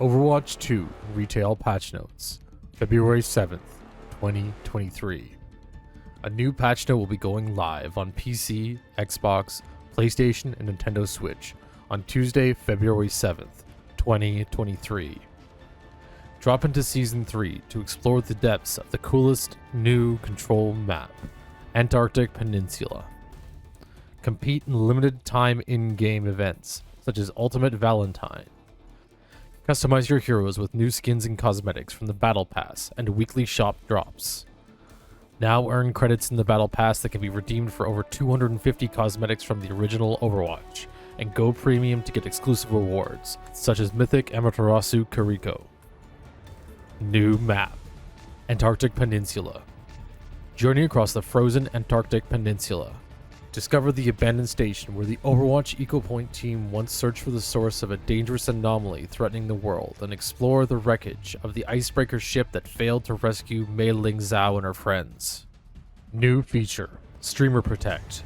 Overwatch 2 Retail Patch Notes, February 7th, 2023. A new patch note will be going live on PC, Xbox, PlayStation, and Nintendo Switch on Tuesday, February 7th, 2023. Drop into Season 3 to explore the depths of the coolest new control map, Antarctic Peninsula. Compete in limited time in-game events, such as Ultimate Valentine. Customize your heroes with new skins and cosmetics from the Battle Pass and weekly shop drops. Now earn credits in the Battle Pass that can be redeemed for over 250 cosmetics from the original Overwatch, and go premium to get exclusive rewards, such as Mythic Amaterasu Kiriko. New map, Antarctic Peninsula. Journey across the frozen Antarctic Peninsula. Discover the abandoned station where the Overwatch Eco Point team once searched for the source of a dangerous anomaly threatening the world, and explore the wreckage of the icebreaker ship that failed to rescue Mei Ling Zhao and her friends. New feature, Streamer Protect.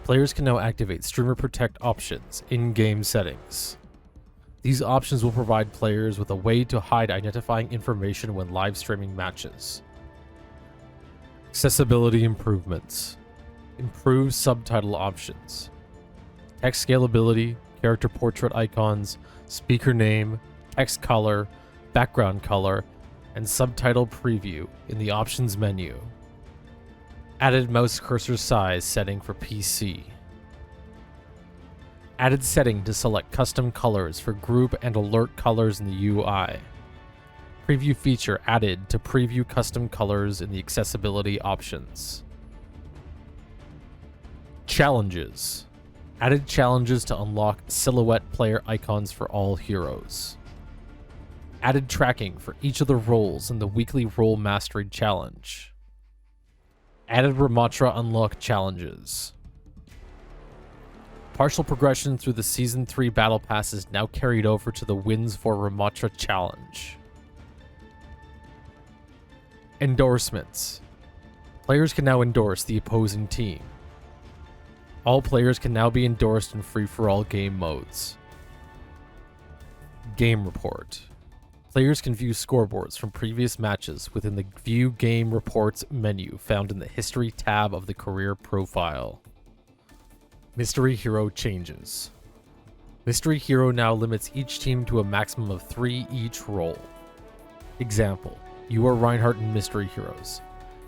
Players can now activate Streamer Protect options in-game settings. These options will provide players with a way to hide identifying information when live streaming matches. Accessibility improvements. Improved subtitle options. Text scalability, character portrait icons, speaker name, text color, background color, and subtitle preview in the options menu. Added mouse cursor size setting for PC. Added setting to select custom colors for group and alert colors in the UI. Preview feature added to preview custom colors in the accessibility options. Challenges. Added challenges to unlock silhouette player icons for all heroes. Added tracking for each of the roles in the weekly role mastery challenge. Added Ramatra unlock challenges. Partial progression through the Season 3 Battle Pass is now carried over to the Wins for Ramatra challenge. Endorsements. Players can now endorse the opposing team. All players can now be endorsed in free-for-all game modes. Game Report. Players can view scoreboards from previous matches within the View Game Reports menu found in the History tab of the career profile. Mystery Hero changes. Mystery Hero now limits each team to a maximum of 3 each role. Example, you are Reinhardt and Mystery Heroes.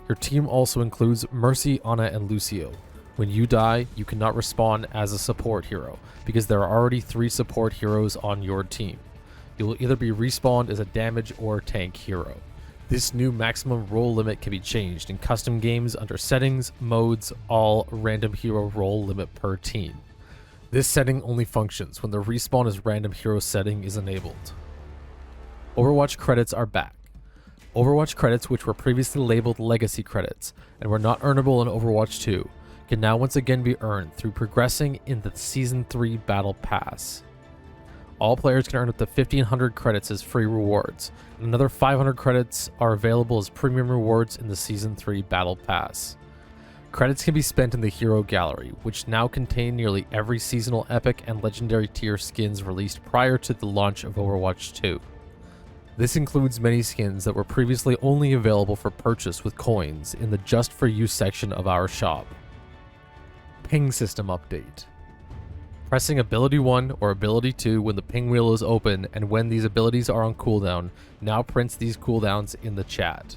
Your team also includes Mercy, Ana, and Lucio. When you die, you cannot respawn as a support hero, because there are already 3 support heroes on your team. You will either be respawned as a damage or tank hero. This new maximum role limit can be changed in custom games under Settings, Modes, All, Random Hero Role Limit per team. This setting only functions when the respawn as random hero setting is enabled. Overwatch credits are back. Overwatch credits, which were previously labeled Legacy credits and were not earnable in Overwatch 2, can now once again be earned through progressing in the Season 3 Battle Pass. All players can earn up to 1,500 credits as free rewards, and another 500 credits are available as premium rewards in the Season 3 Battle Pass. Credits can be spent in the Hero Gallery, which now contain nearly every seasonal epic and legendary tier skins released prior to the launch of Overwatch 2. This includes many skins that were previously only available for purchase with coins in the Just For You section of our shop. Ping system update. Pressing Ability 1 or Ability 2 when the ping wheel is open and when these abilities are on cooldown now prints these cooldowns in the chat.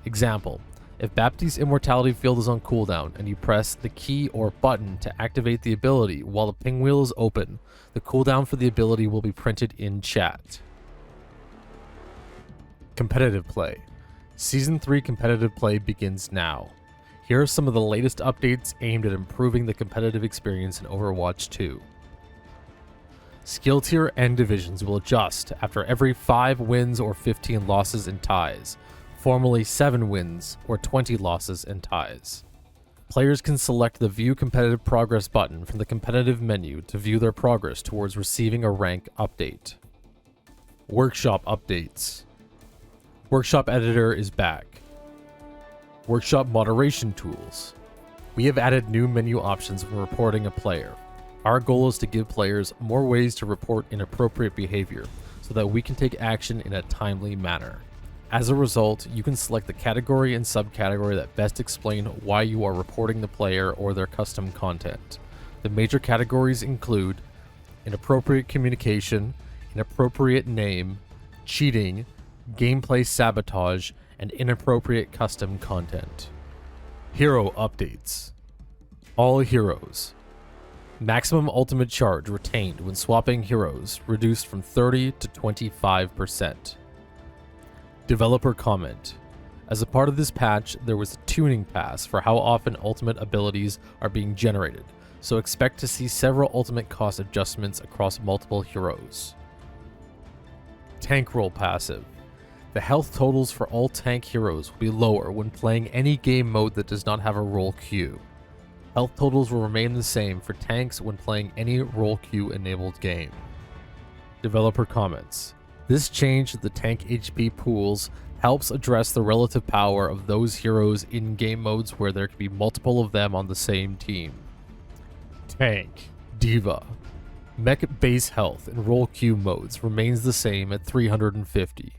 Example, if Baptiste's Immortality field is on cooldown and you press the key or button to activate the ability while the ping wheel is open, the cooldown for the ability will be printed in chat. Competitive play. Season 3 competitive play begins now. Here are some of the latest updates aimed at improving the competitive experience in Overwatch 2. Skill tier and divisions will adjust after every 5 wins or 15 losses and ties, formerly 7 wins or 20 losses and ties. Players can select the View Competitive Progress button from the competitive menu to view their progress towards receiving a rank update. Workshop updates. Workshop Editor is back. Workshop moderation tools. We have added new menu options when reporting a player. Our goal is to give players more ways to report inappropriate behavior, so that we can take action in a timely manner. As a result, you can select the category and subcategory that best explain why you are reporting the player or their custom content. The major categories include inappropriate communication, inappropriate name, cheating, gameplay sabotage, and inappropriate custom content. Hero updates. All heroes. Maximum ultimate charge retained when swapping heroes, reduced from 30 to 25%. Developer comment. As a part of this patch, there was a tuning pass for how often ultimate abilities are being generated, so expect to see several ultimate cost adjustments across multiple heroes. Tank role passive. The health totals for all tank heroes will be lower when playing any game mode that does not have a role queue. Health totals will remain the same for tanks when playing any role queue enabled game. Developer comments. This change to the tank HP pools helps address the relative power of those heroes in game modes where there can be multiple of them on the same team. Tank. Diva. Mech base health in role queue modes remains the same at 350.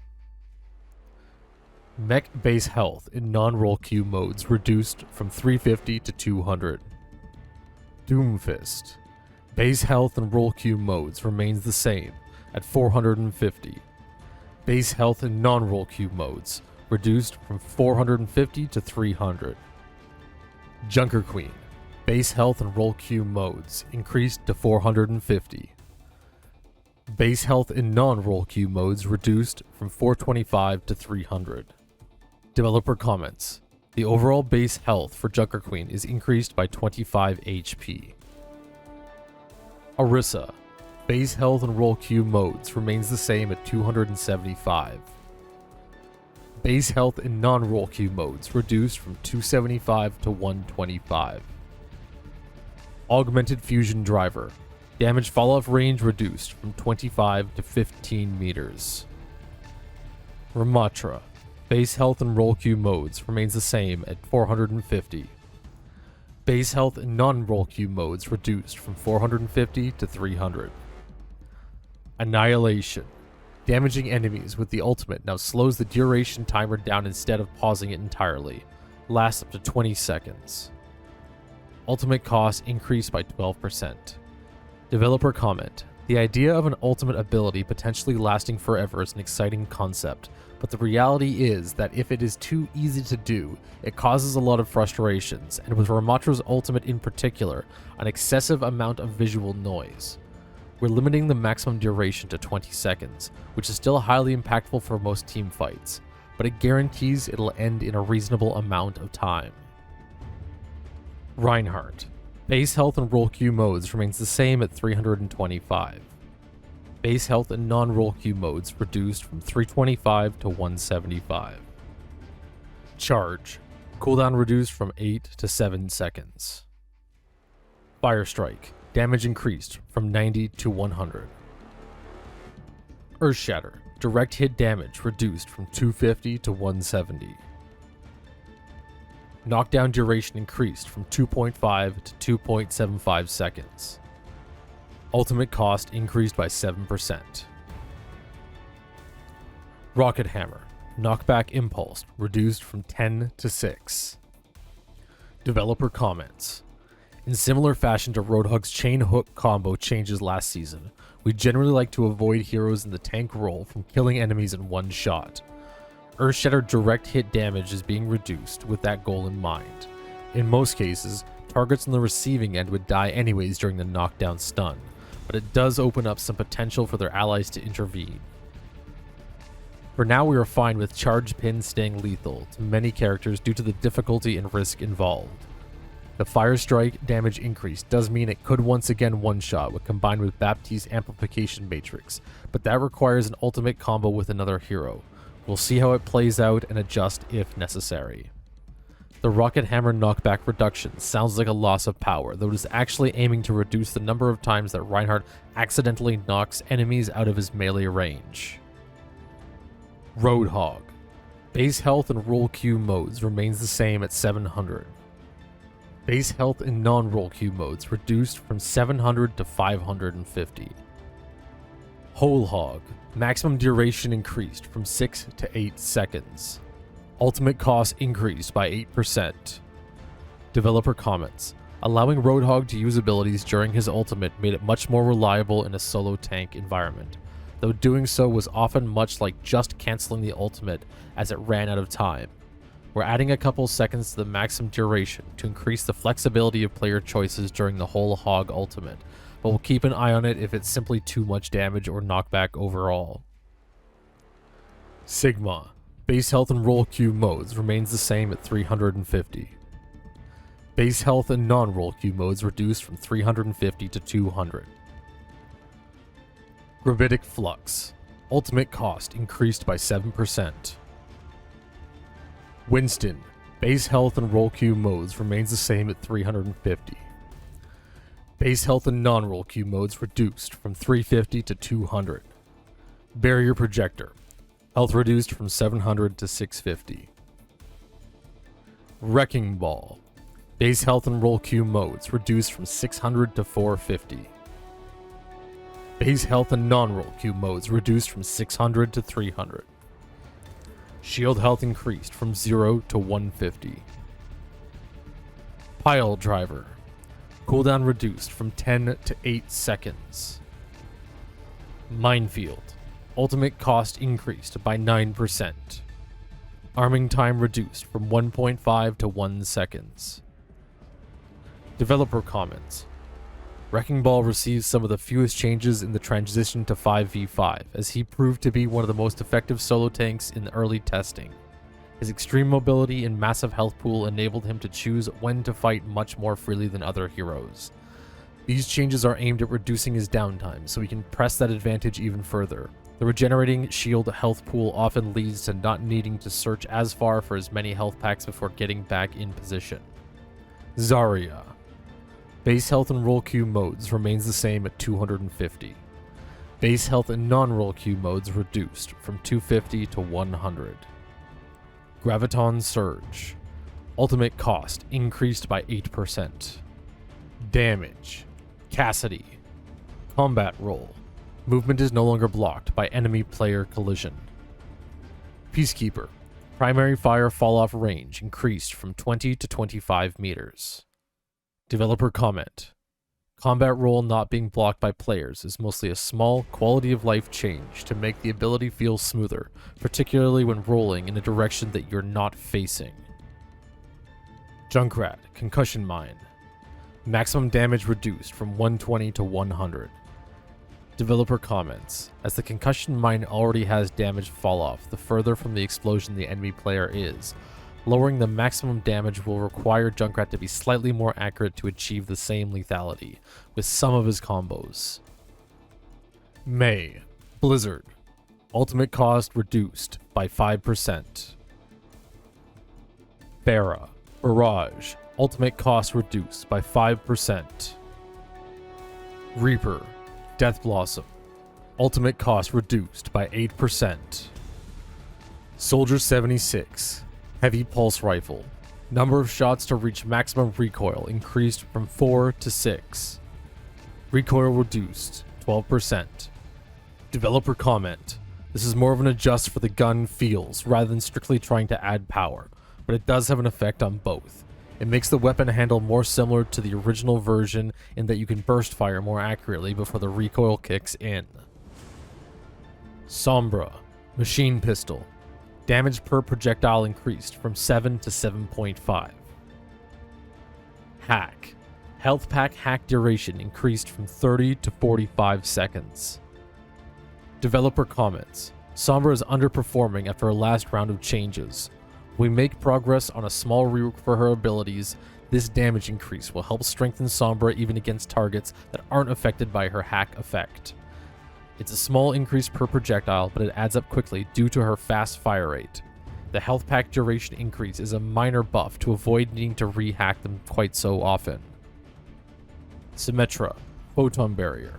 Mech base health in non-role queue modes reduced from 350 to 200. Doomfist. Base health in role queue modes remains the same at 450. Base health in non-role queue modes reduced from 450 to 300. Junker Queen. Base health in role queue modes increased to 450. Base health in non-role queue modes reduced from 425 to 300. Developer comments. The overall base health for Junker Queen is increased by 25 HP. Orisa. Base health in role queue modes remains the same at 275. Base health in non-role queue modes reduced from 275 to 125. Augmented Fusion Driver. Damage falloff range reduced from 25 to 15 meters. Ramatra. Base health in role queue modes remains the same at 450. Base health in non-role queue modes reduced from 450 to 300. Annihilation. Damaging enemies with the ultimate now slows the duration timer down instead of pausing it entirely. Lasts up to 20 seconds. Ultimate cost increased by 12%. Developer comment. The idea of an ultimate ability potentially lasting forever is an exciting concept, but the reality is that if it is too easy to do, it causes a lot of frustrations, and with Ramatra's ultimate in particular, an excessive amount of visual noise. We're limiting the maximum duration to 20 seconds, which is still highly impactful for most team fights, but it guarantees it'll end in a reasonable amount of time. Reinhardt. Base health in role queue modes remains the same at 325. Base health in non-role queue modes reduced from 325 to 175. Charge. Cooldown reduced from 8 to 7 seconds. Fire Strike. Damage increased from 90 to 100. Earthshatter. Direct hit damage reduced from 250 to 170. Knockdown duration increased from 2.5 to 2.75 seconds. Ultimate cost increased by 7%. Rocket Hammer. Knockback impulse reduced from 10 to 6. Developer comments. In similar fashion to Roadhog's chain hook combo changes last season, we generally like to avoid heroes in the tank role from killing enemies in one shot. Earthshatter direct hit damage is being reduced with that goal in mind. In most cases, targets on the receiving end would die anyways during the knockdown stun, but it does open up some potential for their allies to intervene. For now, we are fine with charge pin staying lethal to many characters due to the difficulty and risk involved. The Fire Strike damage increase does mean it could once again one-shot when combined with Baptiste's Amplification Matrix, but that requires an ultimate combo with another hero. We'll see how it plays out and adjust if necessary. The Rocket Hammer knockback reduction sounds like a loss of power, though it is actually aiming to reduce the number of times that Reinhardt accidentally knocks enemies out of his melee range. Roadhog. Base health in role queue modes remains the same at 700. Base health in non-role queue modes reduced from 700 to 550. Whole Hog. Maximum duration increased from 6 to 8 seconds. Ultimate cost increased by 8%. Developer comments. Allowing Roadhog to use abilities during his ultimate made it much more reliable in a solo tank environment, though doing so was often much like just canceling the ultimate as it ran out of time. We're adding a couple seconds to the maximum duration to increase the flexibility of player choices during the Whole Hog ultimate, but we'll keep an eye on it if it's simply too much damage or knockback overall. Sigma. Base health and roll queue modes remains the same at 350. Base health and non-roll queue modes reduced from 350 to 200. Gravitic Flux. Ultimate cost increased by 7%. Winston. Base health and roll queue modes remains the same at 350. Base health and non-roll queue modes reduced from 350 to 200. Barrier Projector. Health reduced from 700 to 650. Wrecking Ball. Base health and roll queue modes reduced from 600 to 450. Base health and non-roll queue modes reduced from 600 to 300. Shield health increased from 0 to 150. Pile Driver. Cooldown reduced from 10 to 8 seconds. Minefield. Ultimate cost increased by 9%. Arming time reduced from 1.5 to 1 seconds. Developer comments. Wrecking Ball receives some of the fewest changes in the transition to 5v5, as he proved to be one of the most effective solo tanks in early testing. His extreme mobility and massive health pool enabled him to choose when to fight much more freely than other heroes. These changes are aimed at reducing his downtime, so he can press that advantage even further. The regenerating shield health pool often leads to not needing to search as far for as many health packs before getting back in position. Zarya. Base health and roll queue modes remains the same at 250. Base health and non-roll queue modes reduced from 250 to 100. Graviton Surge. Ultimate cost increased by 8%. Damage. Cassidy. Combat Roll. Movement is no longer blocked by enemy player collision. Peacekeeper. Primary fire fall-off range increased from 20 to 25 meters. Developer comment. Combat roll not being blocked by players is mostly a small quality of life change to make the ability feel smoother, particularly when rolling in a direction that you're not facing. Junkrat. Concussion Mine. Maximum damage reduced from 120 to 100. Developer comments. As the concussion mine already has damage fall off the further from the explosion the enemy player is, lowering the maximum damage will require Junkrat to be slightly more accurate to achieve the same lethality with some of his combos. May. Blizzard. Ultimate cost reduced by 5%. Pharah. Barrage. Ultimate cost reduced by 5%. Reaper. Death Blossom. Ultimate cost reduced by 8%. Soldier 76. Heavy Pulse Rifle. Number of shots to reach maximum recoil increased from 4 to 6. Recoil reduced 12%. Developer comment. This is more of an adjust for the gun feels rather than strictly trying to add power, but it does have an effect on both. It makes the weapon handle more similar to the original version in that you can burst fire more accurately before the recoil kicks in. Sombra. Machine Pistol. Damage per projectile increased from 7 to 7.5. Hack. Health pack hack duration increased from 30 to 45 seconds. Developer comments. Sombra is underperforming after her last round of changes. We make progress on a small rework for her abilities. This damage increase will help strengthen Sombra even against targets that aren't affected by her hack effect. It's a small increase per projectile, but it adds up quickly due to her fast fire rate. The health pack duration increase is a minor buff to avoid needing to re-hack them quite so often. Symmetra. Photon Barrier.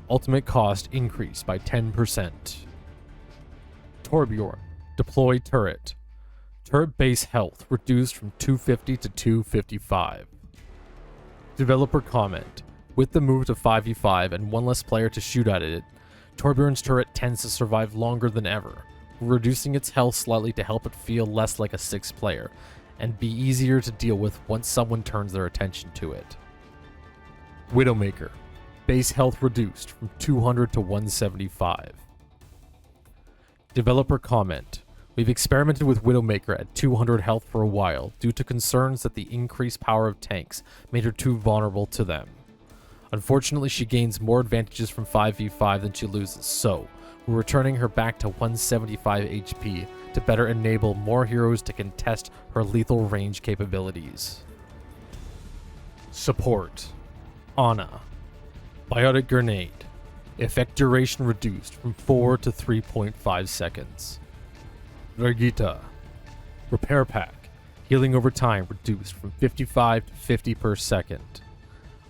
Ultimate cost increased by 10%. Torbjorn. Deploy Turret. Turret base health reduced from 250 to 255. Developer comment. With the move to 5v5 and one less player to shoot at it, Torbjorn's turret tends to survive longer than ever, reducing its health slightly to help it feel less like a 6th player, and be easier to deal with once someone turns their attention to it. Widowmaker. Base health reduced from 200 to 175. Developer comment. We've experimented with Widowmaker at 200 health for a while due to concerns that the increased power of tanks made her too vulnerable to them. Unfortunately, she gains more advantages from 5v5 than she loses, so we're returning her back to 175 HP to better enable more heroes to contest her lethal range capabilities. Support. Ana. Biotic Grenade. Effect duration reduced from 4 to 3.5 seconds. Vergita. Repair Pack. Healing over time reduced from 55 to 50 per second.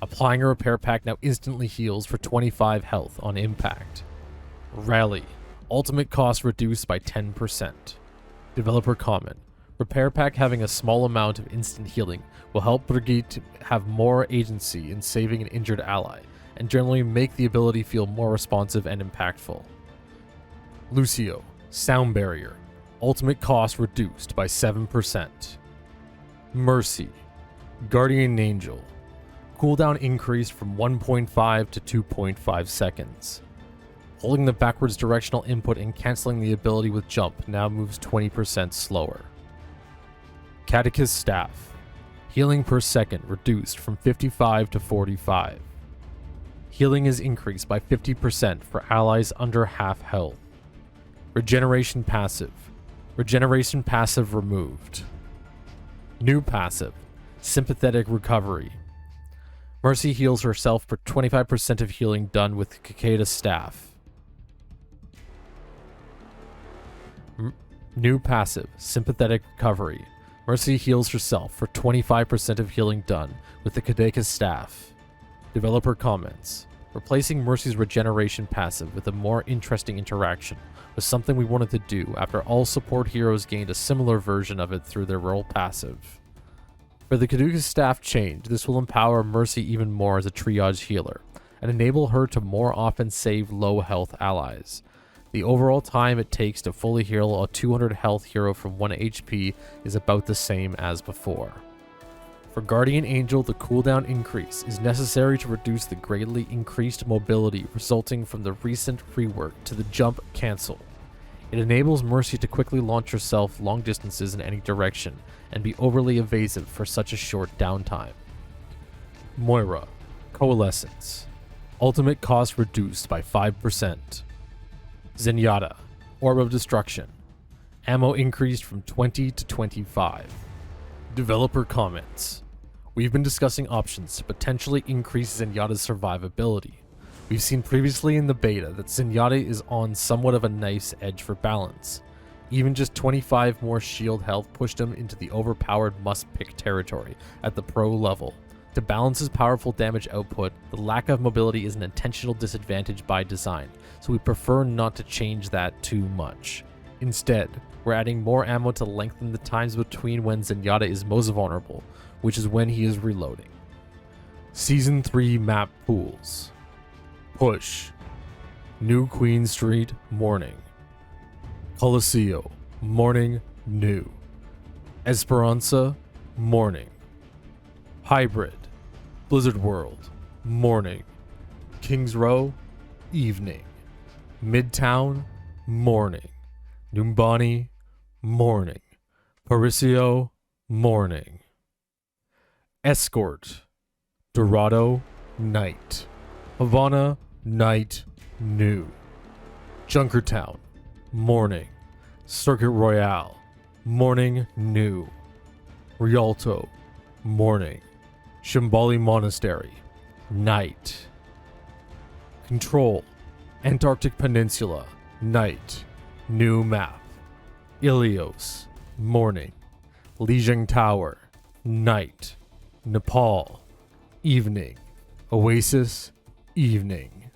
Applying a repair pack now instantly heals for 25 health on impact. Rally. Ultimate cost reduced by 10%. Developer comment. Repair pack having a small amount of instant healing will help Brigitte have more agency in saving an injured ally, and generally make the ability feel more responsive and impactful. Lucio. Sound Barrier. Ultimate cost reduced by 7%. Mercy. Guardian Angel. Cooldown increased from 1.5 to 2.5 seconds. Holding the backwards directional input and cancelling the ability with jump now moves 20% slower. Catechist Staff. Healing per second reduced from 55 to 45. Healing is increased by 50% for allies under half health. Regeneration Passive. Regeneration Passive removed. New Passive. Sympathetic Recovery. Mercy heals herself for 25% of healing done with Cicada Staff. New Passive. Sympathetic Recovery. Mercy heals herself for 25% of healing done with the Cicada Staff. Developer comments. Replacing Mercy's regeneration passive with a more interesting interaction was something we wanted to do after all support heroes gained a similar version of it through their role passive. For the Caduceus Staff change, this will empower Mercy even more as a triage healer, and enable her to more often save low health allies. The overall time it takes to fully heal a 200 health hero from 1 HP is about the same as before. For Guardian Angel, the cooldown increase is necessary to reduce the greatly increased mobility resulting from the recent rework to the jump cancel. It enables Mercy to quickly launch herself long distances in any direction and be overly evasive for such a short downtime. Moira. Coalescence. Ultimate cost reduced by 5%. Zenyatta. Orb of Destruction. Ammo increased from 20 to 25. Developer comments. We've been discussing options to potentially increase Zenyatta's survivability. We've seen previously in the beta that Zenyatta is on somewhat of a knife's edge for balance. Even just 25 more shield health pushed him into the overpowered must-pick territory at the pro level. To balance his powerful damage output, the lack of mobility is an intentional disadvantage by design, so we prefer not to change that too much. Instead, we're adding more ammo to lengthen the times between when Zenyatta is most vulnerable, which is when he is reloading. Season 3 map pools. Push. New Queen Street, morning. Coliseo, morning, new. Esperanza, morning. Hybrid. Blizzard World, morning. Kings Row, evening. Midtown, morning. Numbani, morning. Parisio, morning. Escort. Dorado, night. Havana, night, new. Junkertown, morning. Circuit Royale, morning, new. Rialto, morning. Shambali Monastery, night. Control. Antarctic Peninsula, night. New map. Ilios, morning. Lijiang Tower, night. Nepal, evening. Oasis, evening.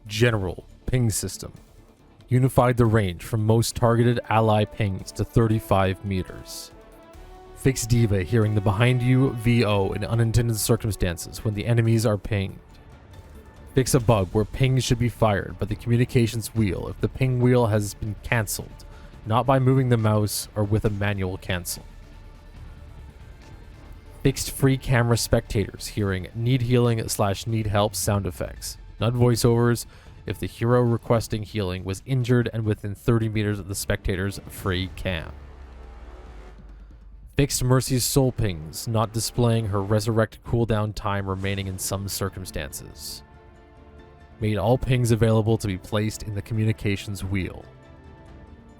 General ping system. Unified the range from most targeted ally pings to 35 meters. Fix Diva hearing the behind you VO in unintended circumstances when the enemies are pinged. Fix a bug where pings should be fired by the communications wheel if the ping wheel has been cancelled, not by moving the mouse or with a manual cancel. Fixed free camera spectators hearing need healing / need help sound effects, not voiceovers, if the hero requesting healing was injured and within 30 meters of the spectator's free cam. Fixed Mercy's soul pings, not displaying her resurrect cooldown time remaining in some circumstances. Made all pings available to be placed in the communications wheel.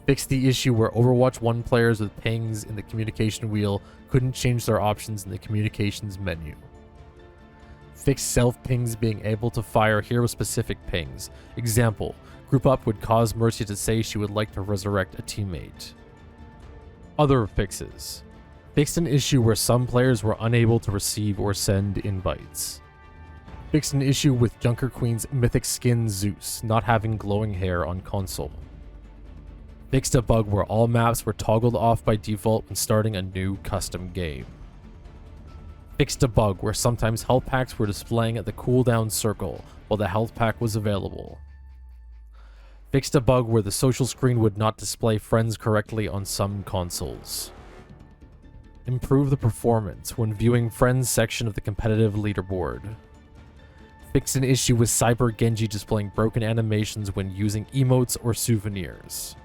Fixed the issue where Overwatch 1 players with pings in the communication wheel couldn't change their options in the communications menu. Fixed self pings being able to fire hero specific pings. Example, group up would cause Mercy to say she would like to resurrect a teammate. Other fixes. Fixed an issue where some players were unable to receive or send invites. Fixed an issue with Junker Queen's mythic skin Zeus not having glowing hair on console. Fixed a bug where all maps were toggled off by default when starting a new custom game. Fixed a bug where sometimes health packs were displaying at the cooldown circle while the health pack was available. Fixed a bug where the social screen would not display friends correctly on some consoles. Improve the performance when viewing friends section of the competitive leaderboard. Fixed an issue with Cyber Genji displaying broken animations when using emotes or souvenirs.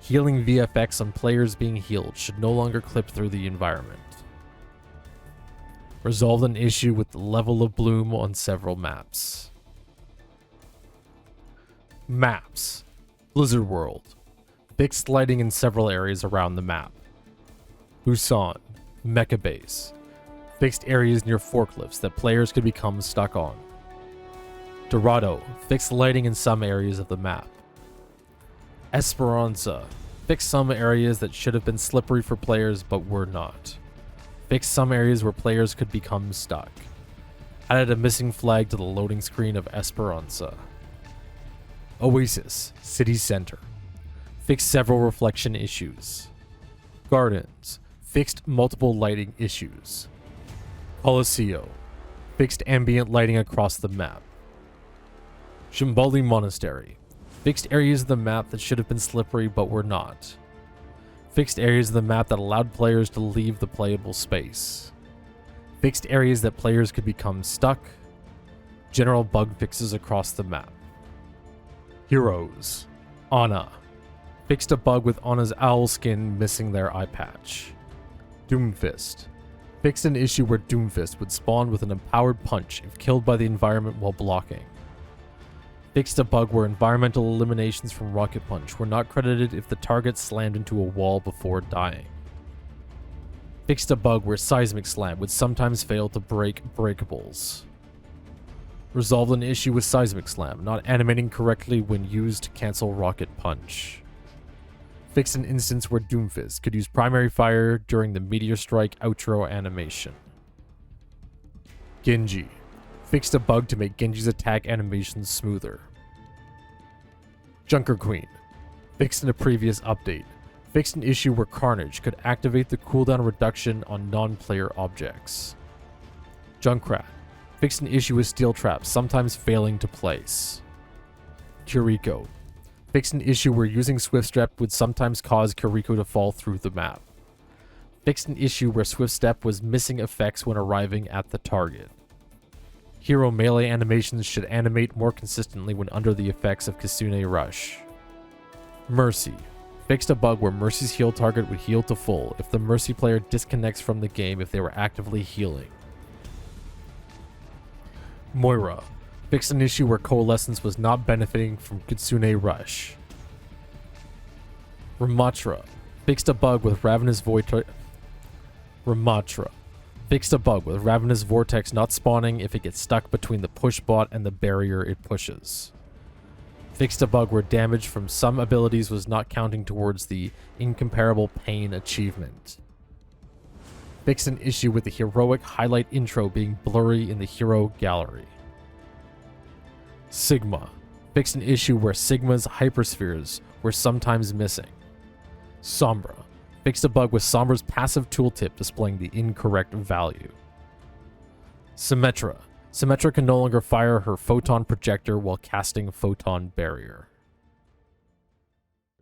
Healing VFX on players being healed should no longer clip through the environment. Resolved an issue with the level of bloom on several maps. Maps. Blizzard World. Fixed lighting in several areas around the map. Busan. Mecha Base. Fixed areas near forklifts that players could become stuck on. Dorado. Fixed lighting in some areas of the map. Esperanza. Fixed some areas that should have been slippery for players but were not. Fixed some areas where players could become stuck. Added a missing flag to the loading screen of Esperanza. Oasis, City Center. Fixed several reflection issues. Gardens. Fixed multiple lighting issues. Colosseo. Fixed ambient lighting across the map. Shimbali Monastery. Fixed areas of the map that should have been slippery but were not. Fixed areas of the map that allowed players to leave the playable space. Fixed areas that players could become stuck. General bug fixes across the map. Heroes. Ana. Fixed a bug with Ana's owl skin missing their eye patch. Doomfist. Fixed an issue where Doomfist would spawn with an empowered punch if killed by the environment while blocking. Fixed a bug where environmental eliminations from Rocket Punch were not credited if the target slammed into a wall before dying. Fixed a bug where Seismic Slam would sometimes fail to break breakables. Resolved an issue with Seismic Slam not animating correctly when used to cancel Rocket Punch. Fixed an instance where Doomfist could use primary fire during the Meteor Strike outro animation. Genji. Fixed a bug to make Genji's attack animations smoother. Junker Queen. Fixed in a previous update. Fixed an issue where Carnage could activate the cooldown reduction on non-player objects. Junkrat. Fixed an issue with steel traps sometimes failing to place. Kiriko. Fixed an issue where using Swift Step would sometimes cause Kiriko to fall through the map. Fixed an issue where Swift Step was missing effects when arriving at the target. Hero melee animations should animate more consistently when under the effects of Kitsune Rush. Mercy. Fixed a bug where Mercy's heal target would heal to full if the Mercy player disconnects from the game if they were actively healing. Moira. Fixed an issue where Coalescence was not benefiting from Kitsune Rush. Ramatra. Fixed a bug with Ravenous Vortex. Fixed a bug with Ravenous Vortex not spawning if it gets stuck between the push bot and the barrier it pushes. Fixed a bug where damage from some abilities was not counting towards the Incomparable Pain achievement. Fixed an issue with the heroic highlight intro being blurry in the hero gallery. Sigma. Fixed an issue where Sigma's hyperspheres were sometimes missing. Sombra. Fixed a bug with Sombra's passive tooltip displaying the incorrect value. Symmetra. Symmetra can no longer fire her photon projector while casting photon barrier.